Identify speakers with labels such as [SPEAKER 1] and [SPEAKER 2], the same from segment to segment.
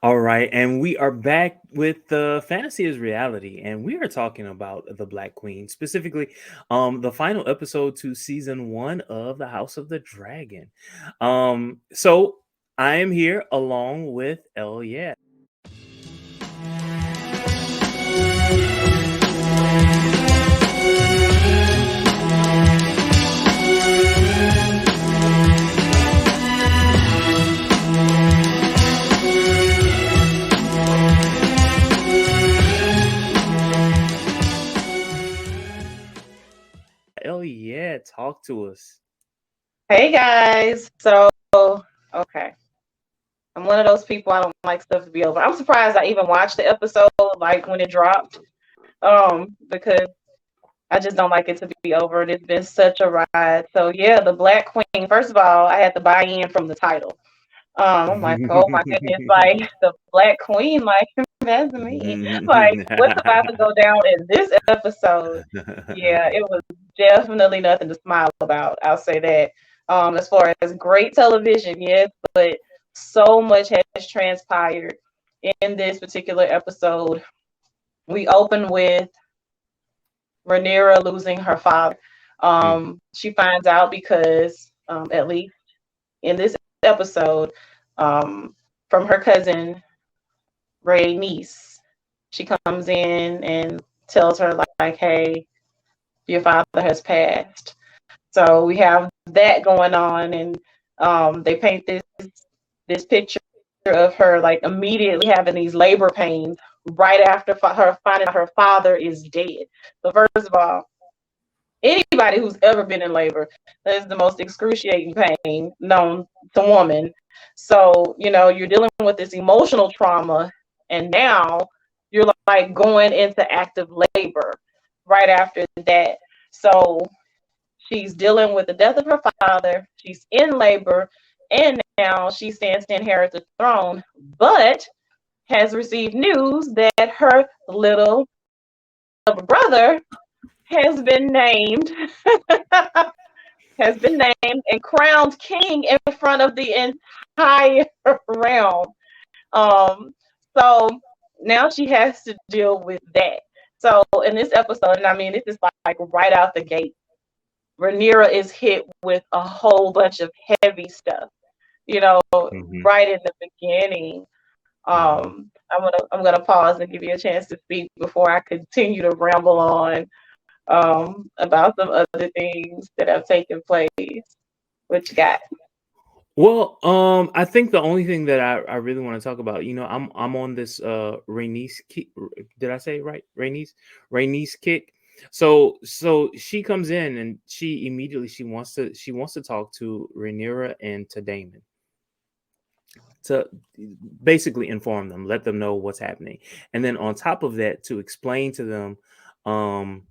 [SPEAKER 1] All right, and we are back with the Fantasy is Reality, and we are talking about the Black Queen, specifically the final episode to season one of the House of the Dragon. So I am here along with Elliot. Elliot, talk to us.
[SPEAKER 2] Hey guys. Okay. I'm one of those people I don't like stuff to be over. I'm surprised I even watched the episode like when it dropped. Because I just don't like it to be over. It's been such a ride. So yeah, the Black Queen. First of all, I had to buy in from the title. I'm like, oh my goodness, like the Black Queen, like that's me. Like, what's about to go down in this episode? Yeah, it was definitely nothing to smile about. I'll say that. As far as great television, yes, but so much has transpired in this particular episode. We open with Rhaenyra losing her father. She finds out because, at least in this episode, from her cousin Ray niece, she comes in and tells her like, "Hey, your father has passed." So we have that going on, and they paint this picture of her like immediately having these labor pains right after her finding out her father is dead. So first of all, anybody who's ever been in labor, that is the most excruciating pain known to woman. So you're dealing with this emotional trauma, and now you're like going into active labor right after that. So she's dealing with the death of her father. She's in labor, and now she stands to inherit the throne, but has received news that her little brother has been named has been named and crowned king in front of the entire realm. Um, so now she has to deal with that. So in this episode, and I mean, this is like right out the gate, Rhaenyra is hit with a whole bunch of heavy stuff. You know,
[SPEAKER 1] Mhm,
[SPEAKER 2] right in the beginning.
[SPEAKER 1] mhm.
[SPEAKER 2] I'm gonna pause and give you a chance to speak before I continue to ramble on about some other things that have taken place. What you got?
[SPEAKER 1] Well, I think the only thing that I really want to talk about, I'm on this Rainice kick. Did I say it right? Rainice kick. So she comes in and she immediately she wants to talk to Rhaenyra and to Daemon to basically inform them, let them know what's happening, and then on top of that to explain to them, um,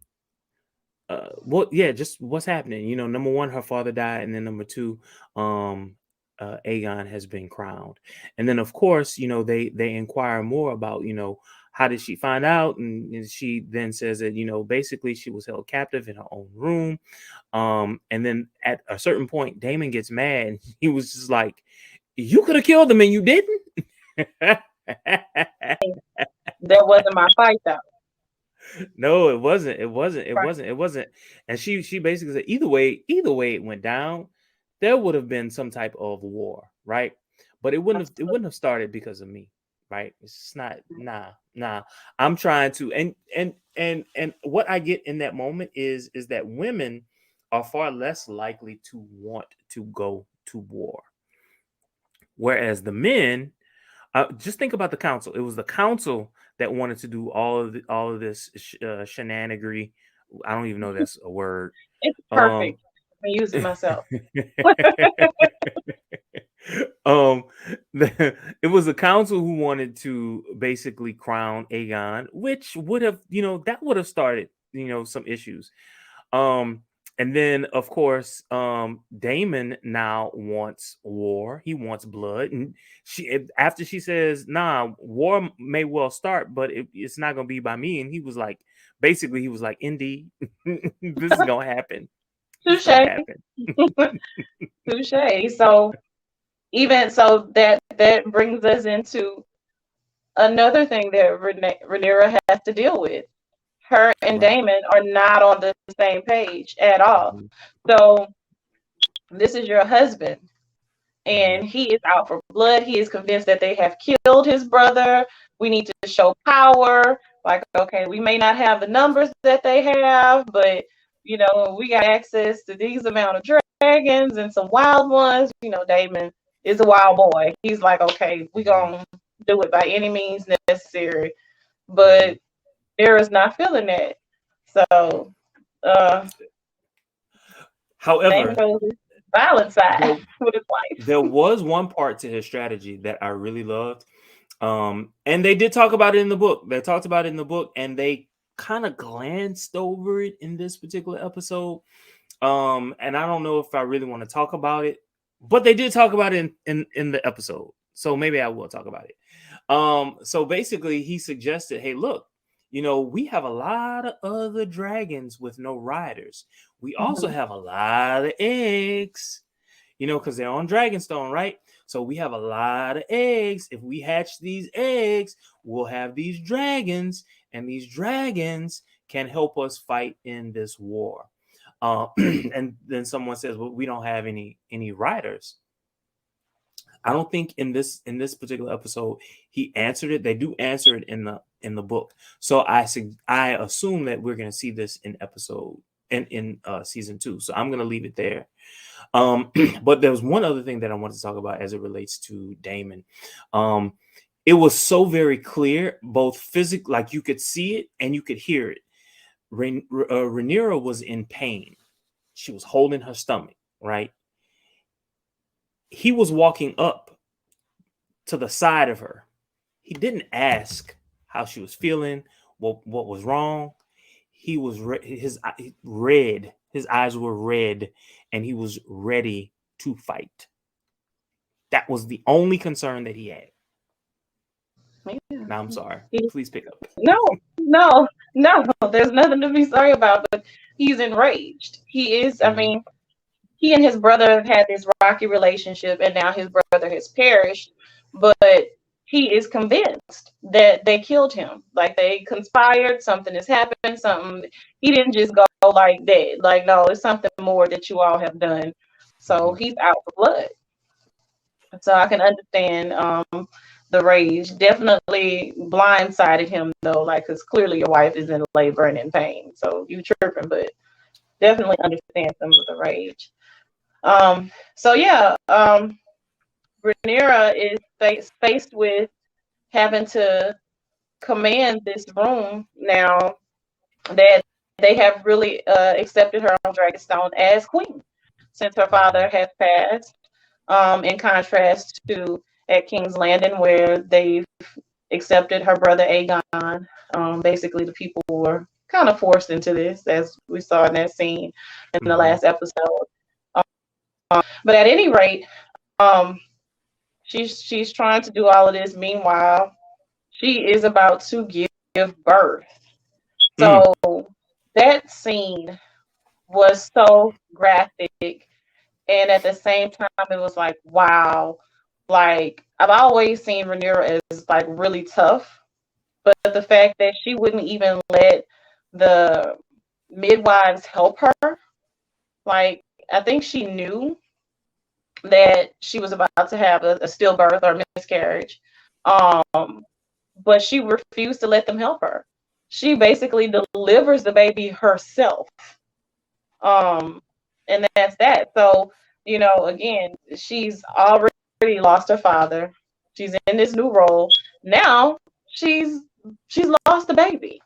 [SPEAKER 1] what yeah, just what's happening. Number one, her father died, and then number two, Aegon has been crowned. And then of course, they inquire more about, how did she find out? And she then says that, basically she was held captive in her own room. And then at a certain point, Damon gets mad and he was just like, you could have killed him and you didn't.
[SPEAKER 2] That wasn't my fight though.
[SPEAKER 1] No, it wasn't. It wasn't. It
[SPEAKER 2] Right.
[SPEAKER 1] wasn't. It wasn't. And she basically said either way it went down, there would have been some type of war, right? But it wouldn't have started because of me, right? It's just not. Nah. I'm trying to, and what I get in that moment is that women are far less likely to want to go to war, whereas the men, just think about the council. It was the council that wanted to do all of this shenanigery. I don't even know that's a word.
[SPEAKER 2] It's
[SPEAKER 1] Um,
[SPEAKER 2] perfect. I use it myself.
[SPEAKER 1] um, it was the council who wanted to basically crown Aegon, which would have, that would have started, some issues. Um, and then of course, Damon now wants war. He wants blood, and after she says, "Nah, war may well start, but it's not gonna be by me." And he was like, basically, he was like, "Indeed, this is gonna happen. This is gonna
[SPEAKER 2] Touche.
[SPEAKER 1] happen."
[SPEAKER 2] Touche. So even so that brings us into another thing that Rhaenyra has to deal with. Her and
[SPEAKER 1] Right.
[SPEAKER 2] Daemon are not on the same page at all.
[SPEAKER 1] Mhm.
[SPEAKER 2] So this is your husband,
[SPEAKER 1] Mhm.
[SPEAKER 2] and he is out for blood. He is convinced that they have killed his brother. We need to show power. Like, okay, we may not have the numbers that they have, but we got access to these amount of dragons and some wild ones. Daemon is a wild boy. He's like, okay, we
[SPEAKER 1] Mhm.
[SPEAKER 2] gonna do it by any means necessary.
[SPEAKER 1] Mhm.
[SPEAKER 2] But Sarah's not feeling that. So uh Daemon
[SPEAKER 1] However,
[SPEAKER 2] goes his violent
[SPEAKER 1] there
[SPEAKER 2] side with his wife.
[SPEAKER 1] there was one part to his strategy that I really loved. And they did talk about it in the book. They talked about it in the book, and they kind of glanced over it in this particular episode. And I don't know if I really want to talk about it, but they did talk about it in the episode. So maybe I will talk about it. So basically he suggested, hey, look, we have a lot of other dragons with no riders. We also
[SPEAKER 2] Mhm.
[SPEAKER 1] have a lot of eggs, because they're on Dragonstone, right? So we have a lot of eggs. If we hatch these eggs, we'll have these dragons, and these dragons can help us fight in this war. And then someone says, "Well, we don't have any riders." I don't think in this particular episode he answered it. They do answer it in the book, so I assume that we're going to see this in episode in season 2. So I'm going to leave it there. But there was one other thing that I wanted to talk about as it relates to Daemon. Um, it was so very clear, both physical, like you could see it and you could hear it. Rhaenyra was in pain. She was holding her stomach, right? He was walking up to the side of her. He didn't ask how she was feeling, what was wrong. He was red. His eyes were red, and he was ready to fight. That was the only concern that he had.
[SPEAKER 2] Yeah.
[SPEAKER 1] Now I'm sorry. Please pick up.
[SPEAKER 2] No, no, no. There's nothing to be sorry about, but he's enraged. He is, I
[SPEAKER 1] Mhm.
[SPEAKER 2] mean, he and his brother have had this rocky relationship, and now his brother has perished, but he is convinced that they killed him. Like they conspired, something has happened, something. He didn't just go like that. Like, no, it's something more that you all have done. So
[SPEAKER 1] Mhm.
[SPEAKER 2] he's out for blood. So I can understand the rage. Definitely blindsided him though, like because clearly your wife is in labor and in pain, so you tripping, but definitely understand some of the rage. So yeah, Rhaenyra is faced with having to command this room now that they have really accepted her on Dragonstone as queen since her father
[SPEAKER 1] Mhm.
[SPEAKER 2] has passed. In contrast to at King's Landing, where they've accepted her brother Aegon. Basically, the people were kind of forced into this, as we saw in that scene in the
[SPEAKER 1] Mhm.
[SPEAKER 2] last episode. But at any rate, um, she's trying to do all of this. Meanwhile, she is about to give birth.
[SPEAKER 1] Mm.
[SPEAKER 2] So that scene was so graphic, and at the same time, it was like, wow. Like I've always seen Rhaenyra as like really tough, but the fact that she wouldn't even let the midwives help her, like I think she knew that she was about to have a stillbirth or a miscarriage, um, but she refused to let them help her. She basically delivers the baby herself, um, and that's that. So again, she's already lost her father. She's in this new role now. She's she's lost the baby.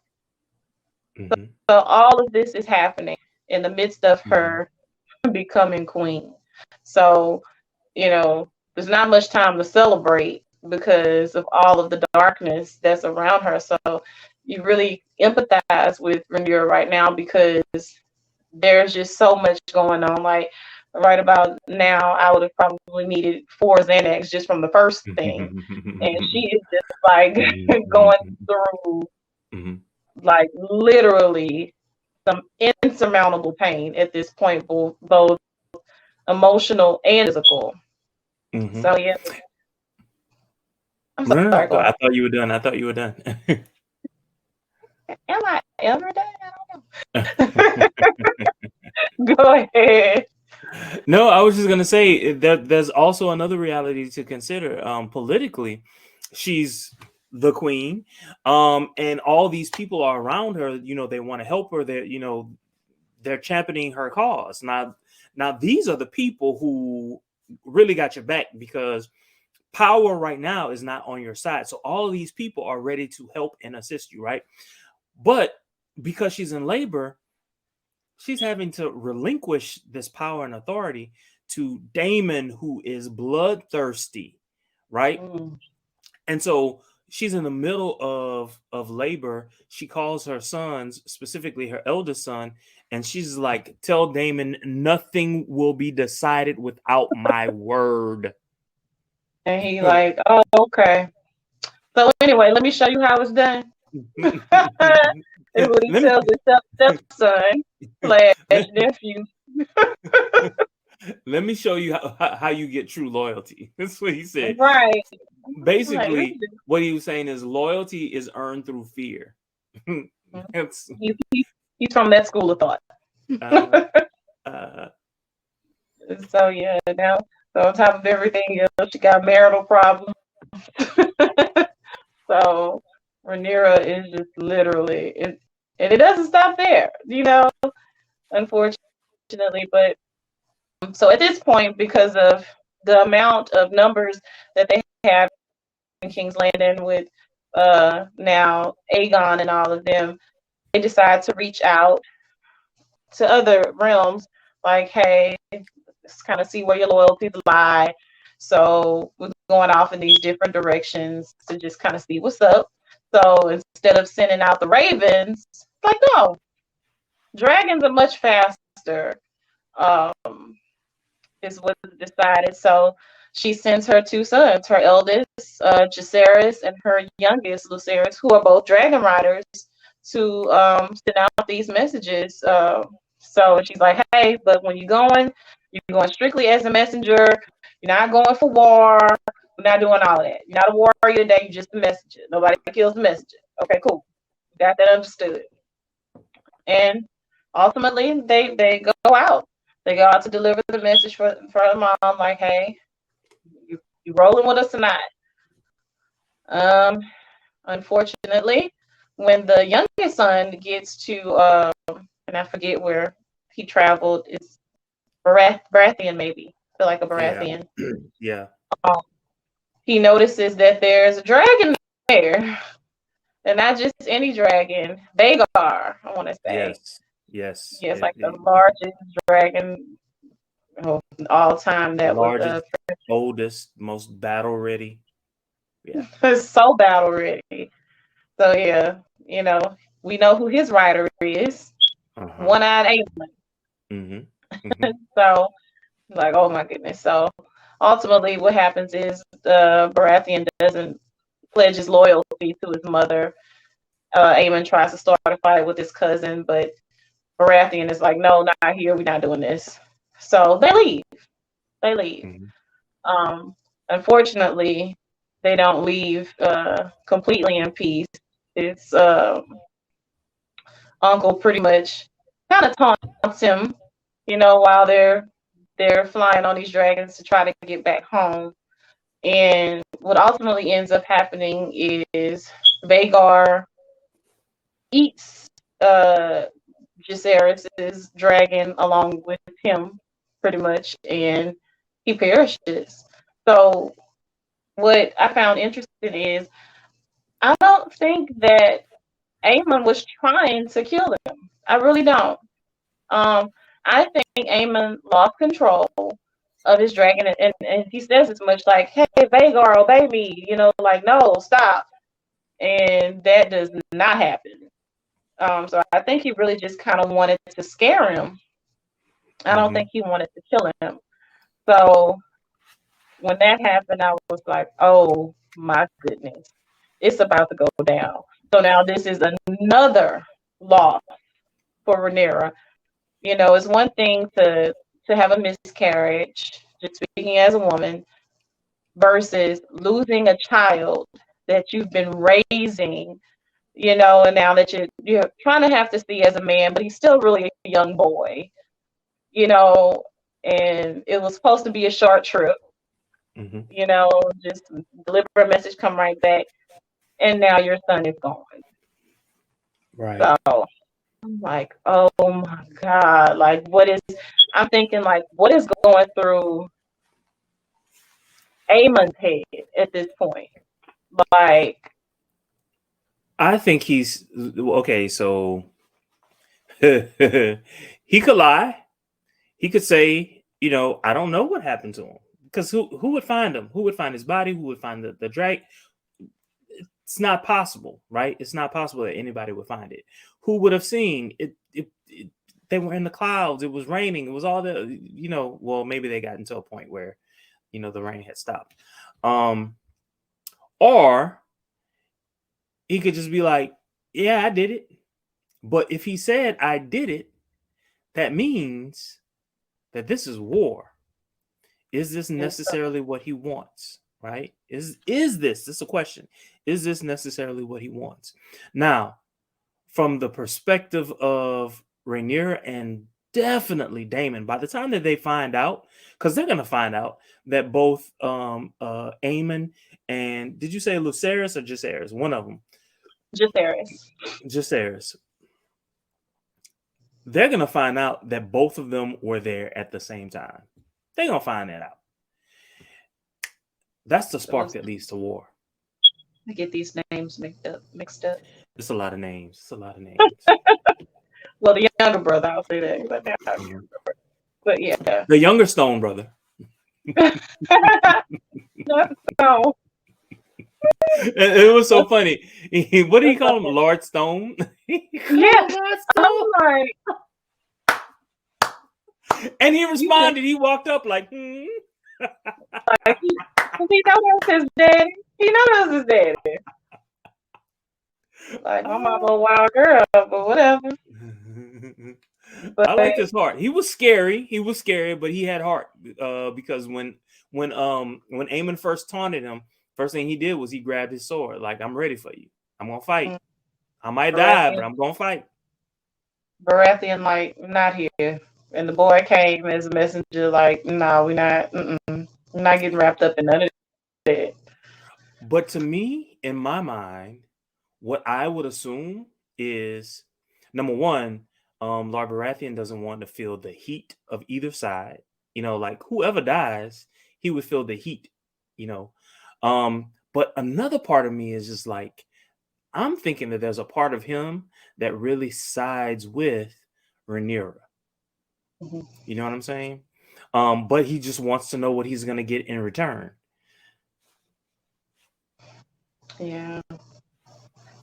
[SPEAKER 1] Mhm.
[SPEAKER 2] So all of this is happening in the midst of
[SPEAKER 1] Mhm.
[SPEAKER 2] her becoming queen. So, there's not much time to celebrate because of all of the darkness that's around her. So you really empathize with Rhaenyra right now because there's just so much going on. Like right about now, I would have probably needed 4 Xanax just from the first thing. And she is just like going through
[SPEAKER 1] Mhm.
[SPEAKER 2] like literally some insurmountable pain at this point, both emotional and physical.
[SPEAKER 1] Mhm.
[SPEAKER 2] So yeah, I'm
[SPEAKER 1] No, no, no.
[SPEAKER 2] sorry, go
[SPEAKER 1] I
[SPEAKER 2] ahead.
[SPEAKER 1] thought you were done. I thought you were done.
[SPEAKER 2] Am I ever done? I don't know. Go ahead.
[SPEAKER 1] No, I was just gonna say that there's also another reality to consider. Politically, she's the queen, and all these people are around her. You know, they want to help her. They're championing her cause. Now these are the people who really got your back because power right now is not on your side. So all of these people are ready to help and assist you, right? But because she's in labor, she's having to relinquish this power and authority to Daemon, who is bloodthirsty, right?
[SPEAKER 2] Mm.
[SPEAKER 1] And so she's in the middle of labor. She calls her sons, specifically her eldest son, and she's like, "Tell Daemon nothing will be decided without my word."
[SPEAKER 2] And he like, oh, okay. So anyway, let me show you how it's done. Is what he
[SPEAKER 1] let me
[SPEAKER 2] tells his stepson slash nephew.
[SPEAKER 1] let me show you how you get true loyalty. That's what he said.
[SPEAKER 2] Right. Like,
[SPEAKER 1] Basically, what he was saying is loyalty is earned through fear. It's,
[SPEAKER 2] he's from that school of thought.
[SPEAKER 1] uh, uh,
[SPEAKER 2] So yeah, now so on top of everything else, she got marital problems. So Rhaenyra is just literally it, and it doesn't stop there, unfortunately. But so at this point, because of the amount of numbers that they have in King's Landing with now Aegon and all of them, they decide to reach out to other realms, like, hey, let's kind of see where your loyalties lie. So we're going off in these different directions to just kind of see what's up. So instead of sending out the ravens, like, no, dragons are much faster. Um, is what is decided. So she sends her two sons, her eldest, Jaceres, and her youngest, Luceris, who are both dragon riders, to send out these messages. So she's like, hey, but when you're going strictly as a messenger. You're not going for war. You're not doing all that. You're not a warrior today. You're just a messenger. Nobody kills the messenger. Okay, cool. Got that understood. And ultimately, they go out. They go out to deliver the message for the mom, like, hey, you rolling with us tonight. Um, Unfortunately, when the youngest son gets to and I forget where he traveled, it's Baratheon maybe. I feel like a
[SPEAKER 1] yeah,
[SPEAKER 2] Baratheon.
[SPEAKER 1] yeah,
[SPEAKER 2] Um, he notices that there's a dragon there, and not just any dragon, Vagar, I want to say.
[SPEAKER 1] yes, yes.
[SPEAKER 2] Yeah, it's like the largest dragon of all time that was
[SPEAKER 1] Largest, oldest, most battle ready. Yeah.
[SPEAKER 2] so battle ready. So yeah, you know, we know who his rider is.
[SPEAKER 1] Uh-huh.
[SPEAKER 2] One-eyed Aemon.
[SPEAKER 1] Mm-hmm. Mm-hmm.
[SPEAKER 2] So like, oh my goodness. So ultimately what happens is Baratheon doesn't pledge his loyalty to his mother. Aemon tries to start a fight with his cousin, but Baratheon is like, no, not here. We're not doing this. So they leave. They leave.
[SPEAKER 1] Mm-hmm.
[SPEAKER 2] Um, Unfortunately, they don't leave completely in peace. His uncle pretty much kind of taunts him, while they're flying on these dragons to try to get back home. And what ultimately ends up happening is Vagar eats Jaceres's dragon along with him, pretty much, and he perishes. So what I found interesting is I don't think that Aemon was trying to kill him. I really don't. Um, I think Aemon lost control of his dragon, and he says as much like, "Hey, Vagar, obey me," like, no, stop. And that does not happen. So I think he really just kind of wanted to scare him. I don't
[SPEAKER 1] Mm-hmm.
[SPEAKER 2] think he wanted to kill him. So when that happened, I was like, oh my goodness, it's about to go down. So now this is another loss for Rhaenyra. It's one thing to have a miscarriage, just speaking as a woman, versus losing a child that you've been raising, and now that you're trying to have to see as a man, but he's still really a young boy, you know, and it was supposed to be a short trip,
[SPEAKER 1] Mm-hmm.
[SPEAKER 2] just deliver a message, come right back, and now your son is gone.
[SPEAKER 1] Right.
[SPEAKER 2] So I'm like, oh my God, like I'm thinking like, what is going through Aemon's head at this point? Like,
[SPEAKER 1] I think he's okay. So he could lie. He could say, I don't know what happened to him because who would find him? Who would find his body? Who would find the drag? It's not possible, right? It's not possible that anybody would find it. Who would have seen it? They were in the clouds. It was raining. It was all well, maybe they got into a point where, the rain had stopped. Or he could just be like, yeah, I did it. But if he said I did it, that means that this is war. Is this necessarily what he wants? Right? Is this is a question. Is this necessarily what he wants? Now, from the perspective of Rhaenyra and definitely Daemon, by the time that they find out, because they're gonna find out that both Aemon and did you say Luceris or Jacaerys? One of them. Jacaerys. They're gonna find out that both of them were there at the same time. They're gonna find that out. That's the spark that leads to war.
[SPEAKER 2] I get these names mixed up.
[SPEAKER 1] It's a lot of names. It's a lot of names.
[SPEAKER 2] Well, the younger brother, I'll say that. But yeah.
[SPEAKER 1] The younger Stone brother.
[SPEAKER 2] No.
[SPEAKER 1] It was so funny. What do you call him? Lord Stone?
[SPEAKER 2] Yeah.
[SPEAKER 1] Lord Stone.
[SPEAKER 2] Like,
[SPEAKER 1] and he responded. He walked up like,
[SPEAKER 2] he knows that's his daddy. He knows that's his daddy. Like, my mama a wild girl, but whatever.
[SPEAKER 1] But I liked his heart. He was scary. But he had heart. Because when Aemon first taunted him, first thing he did was he grabbed his sword. Like, I'm ready for you. I'm gonna fight. I might die, but I'm gonna fight.
[SPEAKER 2] Baratheon, like, not here. And the boy came as a messenger, like, no, we're not getting wrapped up in none of that.
[SPEAKER 1] But to me, in my mind, what I would assume is, number one, Lord Baratheon doesn't want to feel the heat of either side. Like whoever dies, he would feel the heat, But another part of me is just like, I'm thinking that there's a part of him that really sides with Rhaenyra.
[SPEAKER 2] Mm-hmm.
[SPEAKER 1] You know what I'm saying? But he just wants to know what he's going to get in return.
[SPEAKER 2] Yeah.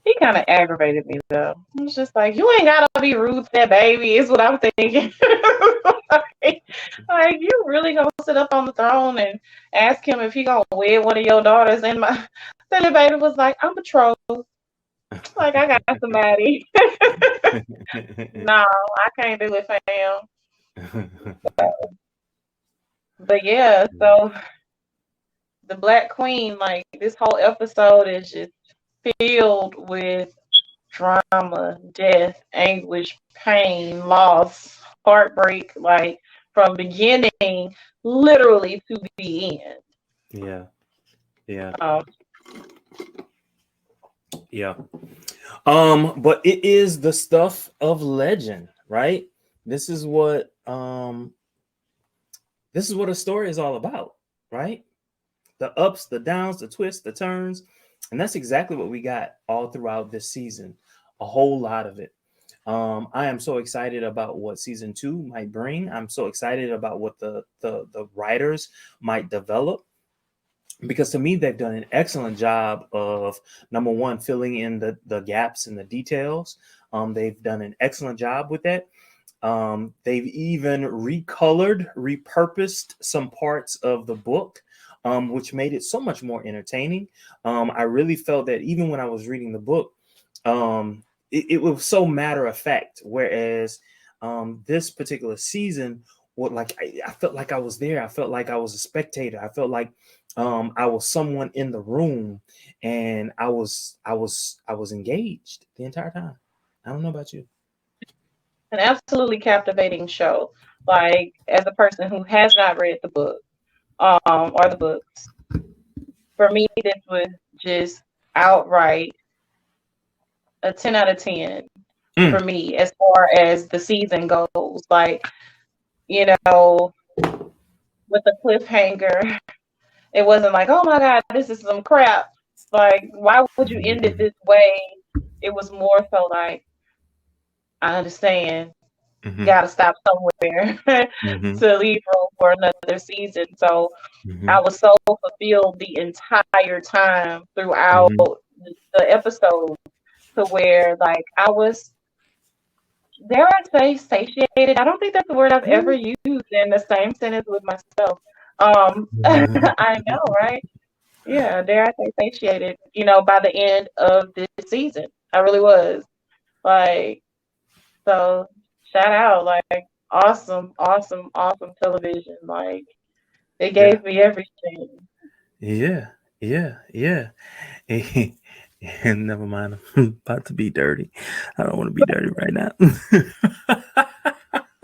[SPEAKER 2] He kind of aggravated me, though. I was just like, you ain't got to be rude to that baby, is what I'm thinking. like, you really going to sit up on the throne and ask him if he going to wed one of your daughters? And then the baby was like, I'm betrothed. Like, I got somebody. No, I can't do it, fam. But yeah, so the Black Queen, like, this whole episode is just filled with drama, death, anguish, pain, loss, heartbreak, like from beginning literally to the end.
[SPEAKER 1] Yeah. But it is the stuff of legend, right? This is what a story is all about, right? The ups, the downs, the twists, the turns. And that's exactly what we got all throughout this season. A whole lot of it. I am so excited about what season 2 might bring. I'm so excited about what the writers might develop. Because to me, they've done an excellent job of, number one, filling in the gaps and the details. They've done an excellent job with that. They've even repurposed some parts of the book, which made it so much more entertaining. I really felt that even when I was reading the book, it was so matter of fact. Whereas this particular season, I felt like I was there. I felt like I was a spectator. I felt like I was someone in the room, and I was engaged the entire time. I don't know about you.
[SPEAKER 2] An absolutely captivating show. Like as a person who has not read the book, or the books, for me this was just outright a 10 out of 10 for
[SPEAKER 1] Mm.
[SPEAKER 2] me as far as the season goes. Like, you know, with the cliffhanger, it wasn't like, oh my God, this is some crap. Like, why would you end it this way? It was more so like, I understand,
[SPEAKER 1] Mm-hmm.
[SPEAKER 2] gotta stop somewhere
[SPEAKER 1] Mm-hmm.
[SPEAKER 2] to leave room for another season. So
[SPEAKER 1] Mm-hmm.
[SPEAKER 2] I was so fulfilled the entire time throughout
[SPEAKER 1] Mm-hmm.
[SPEAKER 2] the episode to where like I was, dare I say, satiated. I don't think that's the word I've ever used in the same sentence with myself. I know, right? Yeah, dare I say satiated, by the end of this season. I really was. Like, so shout out, like awesome, awesome, awesome television. Like it
[SPEAKER 1] Yeah.
[SPEAKER 2] gave me everything.
[SPEAKER 1] Yeah. Yeah. Yeah. And never mind. I'm about to be dirty. I don't want to be dirty right now.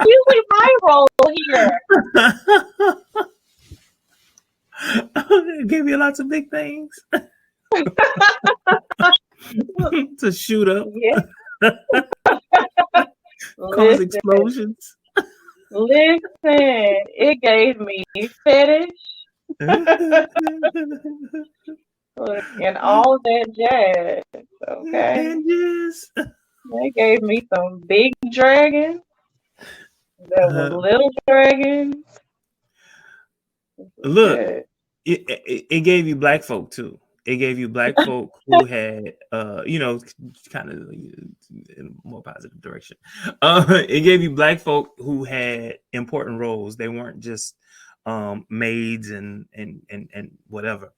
[SPEAKER 2] Usually my role here.
[SPEAKER 1] It gave me lots of big things to shoot up,
[SPEAKER 2] Yeah,
[SPEAKER 1] cause
[SPEAKER 2] listen,
[SPEAKER 1] explosions.
[SPEAKER 2] listen. It gave me fetish and all that jazz. Okay,
[SPEAKER 1] And yes.
[SPEAKER 2] they gave me some big dragons. There was
[SPEAKER 1] Uh,
[SPEAKER 2] little dragons. This was
[SPEAKER 1] look,
[SPEAKER 2] good.
[SPEAKER 1] it gave you black folk too. It gave you black folk who had, kind of in a more positive direction. It gave you black folk who had important roles. They weren't just maids and whatever.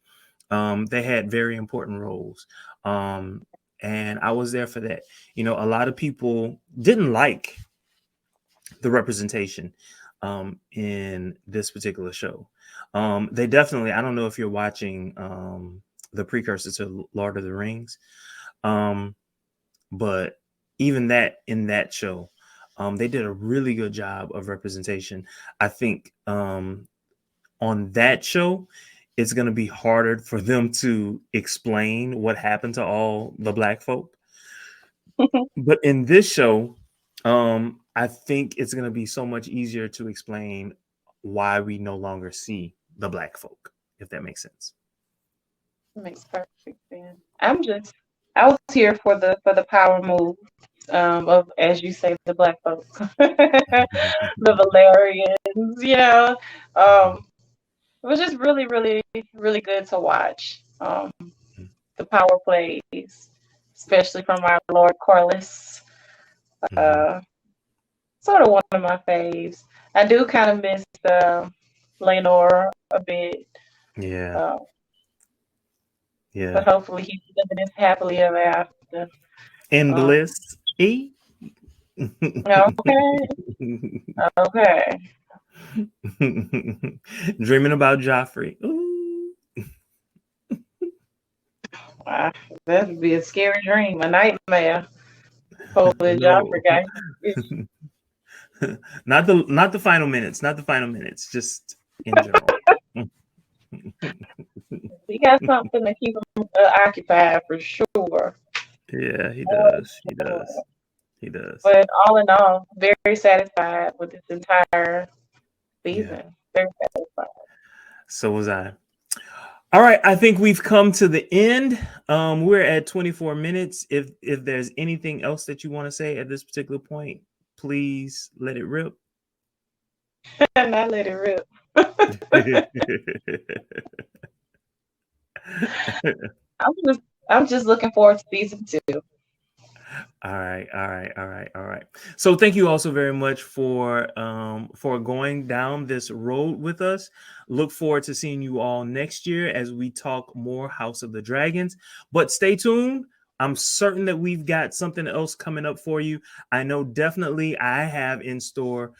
[SPEAKER 1] They had very important roles. And I was there for that. A lot of people didn't like the representation in this particular show. They definitely, I don't know if you're watching the precursor to Lord of the Rings, um, but even that in that show, they did a really good job of representation. I think on that show, it's going to be harder for them to explain what happened to all the black folk. But in this show, I think it's going to be so much easier to explain why we no longer see the black folk, if that makes sense.
[SPEAKER 2] Makes perfect sense. I was here for the power move, of, as you say, the black folks, the Valerians. It was just really, really, really good to watch. The power plays, especially from our Lord Corliss.
[SPEAKER 1] Mhm.
[SPEAKER 2] Uh, Sort of one of my faves. I do kind of miss Lenore a bit,
[SPEAKER 1] Yeah,
[SPEAKER 2] uh, but
[SPEAKER 1] yeah.
[SPEAKER 2] hopefully he's living this happily ever after.
[SPEAKER 1] And
[SPEAKER 2] Um,
[SPEAKER 1] bliss. E.
[SPEAKER 2] okay, okay.
[SPEAKER 1] Dreaming about Joffrey. Ooh.
[SPEAKER 2] Wow, that would be a scary dream, a nightmare. Hopefully,
[SPEAKER 1] No.
[SPEAKER 2] Joffrey guy.
[SPEAKER 1] Not the final minutes, not the final minutes, just in general.
[SPEAKER 2] He got something to keep him occupied for sure.
[SPEAKER 1] Yeah, he
[SPEAKER 2] For
[SPEAKER 1] does. He does.
[SPEAKER 2] sure.
[SPEAKER 1] He does.
[SPEAKER 2] But all in all, very satisfied with this entire
[SPEAKER 1] Yeah.
[SPEAKER 2] season. Very satisfied.
[SPEAKER 1] So was I. All right, I think we've come to the end. We're at 24 minutes. If there's anything else that you want to say at this particular point, please let it rip.
[SPEAKER 2] And I let it rip. I'm just I'm just looking forward to season 2.
[SPEAKER 1] All right, all right, all right, all right. So thank you also very much for going down this road with us. Look forward to seeing you all next year as we talk more House of the Dragons. But stay tuned. I'm certain that we've got something else coming up for you. I know definitely I have in store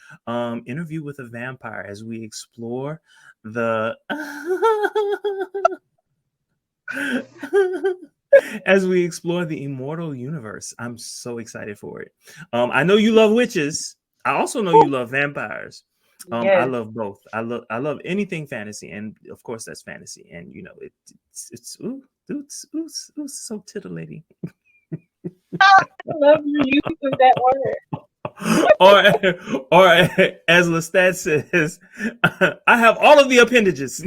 [SPEAKER 1] interview with a vampire as we explore the as we explore the immortal universe. I'm so excited for it. I know you love witches. I also know you love vampires. I
[SPEAKER 2] Yes.
[SPEAKER 1] love both. I love anything fantasy, and of course that's fantasy. And you know it's ooh, so titillating.
[SPEAKER 2] I love you using that word.
[SPEAKER 1] or as Lestat says, I have all of the appendages.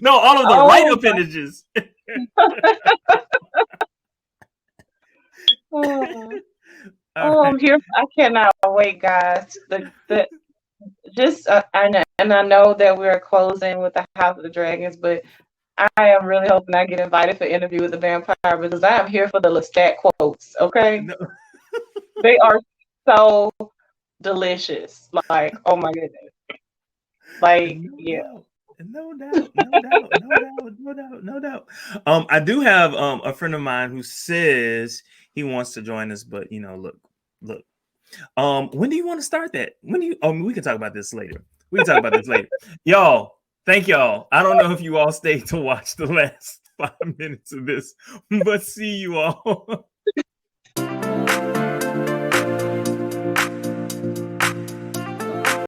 [SPEAKER 1] No, all of the right
[SPEAKER 2] Oh,
[SPEAKER 1] appendages.
[SPEAKER 2] oh,
[SPEAKER 1] All
[SPEAKER 2] oh,
[SPEAKER 1] right.
[SPEAKER 2] I'm here. I cannot wait, guys. The just and I know that we're closing with the House of the Dragons, but I am really hoping I get invited for interview with the vampire because I am here for the Lestat quotes. Okay,
[SPEAKER 1] No,
[SPEAKER 2] they are so delicious. Like, oh my goodness. Like,
[SPEAKER 1] no
[SPEAKER 2] yeah.
[SPEAKER 1] doubt. No doubt, no doubt, no doubt, no doubt, no doubt. I do have a friend of mine who says he wants to join us, but you know, look. When do you want to start that? When do you? Oh, we can talk about this later. We can talk about this later, y'all. Thank y'all. I don't know if you all stayed to watch the last 5 minutes of this, but see you all